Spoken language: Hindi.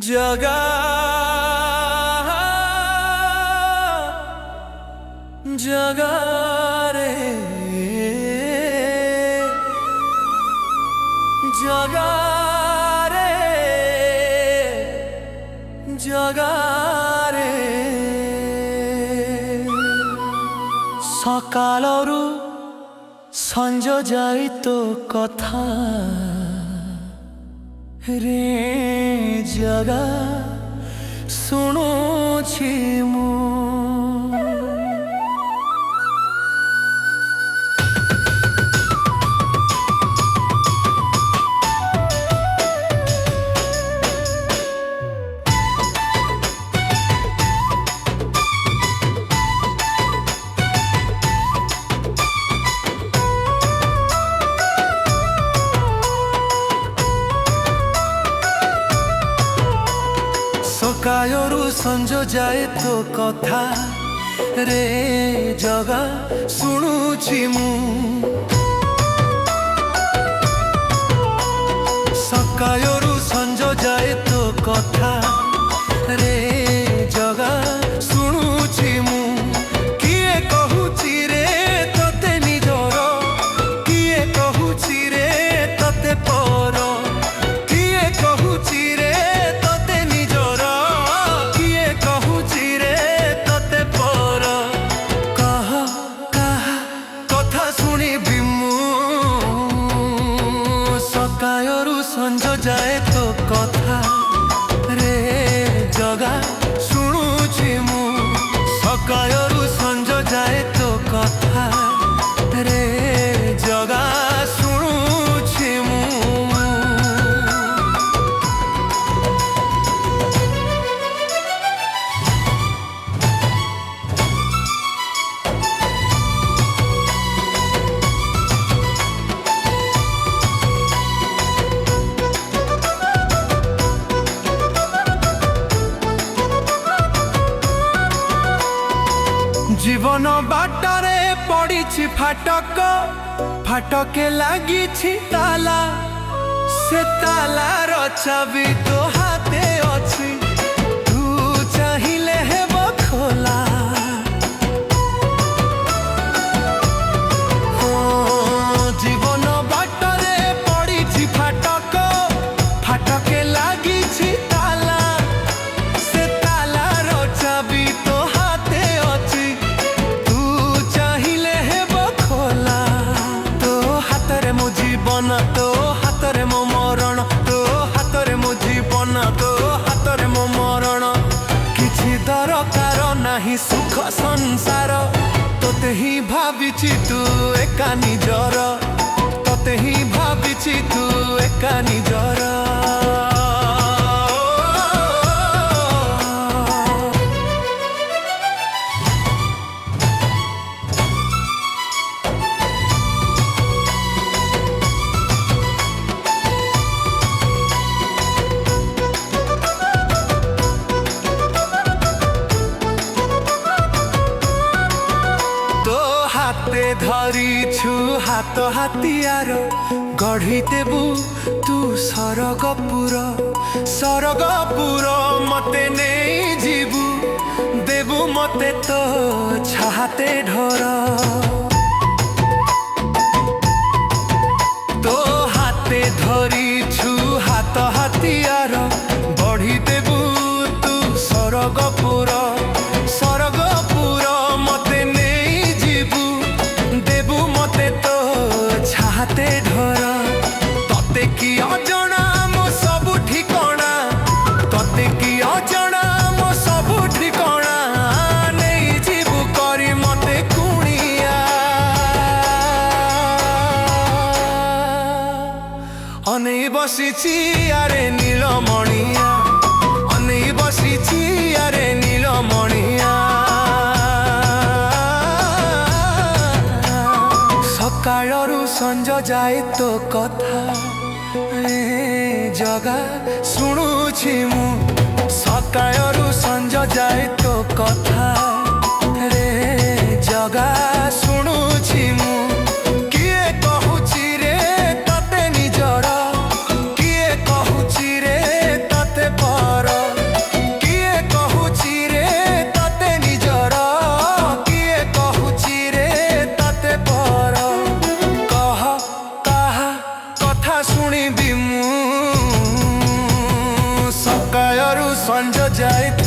जगा जगा रे जगा रे जगा रे सकालरू संज जाई तो कथा रे जगा शुणुछि मु सकाळरू संज जाए तो कथा रे जगा शुणुछि मु सकाळरू संज जाए तो कथा रे जगा शुणुछि मु किए कहूछि रे तते निजर किए कहूछि रे तते पर किए कहूछि रे सकाळरू संज जाए तो कथा रे जगा शुणुछि मु सकाळरू संज जाए तो कथा रे जगा शुणुछि मु जीवन बाटरे पड़ी फाटक फाटके लगी ताला से तालार चाबी तो हाथे अच्छी तू चाहिए हेब खोला जीवन बाटरे पड़ी फाटक फाटके लगी ताला से तालार चाबी तो हाथे अच्छी जीवन तो हाथरे मो मरण तो हाथरे मो जीवन तो हाथरे मो मरण किछि दरकार नाही सुख संसार तोते ही भाविछि तू एका निजर तोते ही भाविछि तू एका निजर हाते धरिछु हाथ हाथियार गढ़ी देबू तू सरगपुर मते नहीं जीवू देबू मते तो छाते ढोर तो हाते धरिछु हाथ हाथियार गढ़ी देबू तू सरगपुर मते नहीं जीवू देबू मते तो छाते ढोर तते कि अजणा मो सब ठिकणा तते कि अजणा मो सब ठिकणा नहीं जीवू करी मते कुणिया अनेई बसिछि आरे नीलमणिया अनेई बसिछि आरे नीलमणिया सकाळरू संज जाए तो कथा रे जगा शुणुछि मु सकाळरू संज जाए तो कथा रे जगा शुणुछि मु किए कहूछि रे तते निजर किए कहूछि रे तते पर ସଞ୍ଜ ଯାଇଥାଏ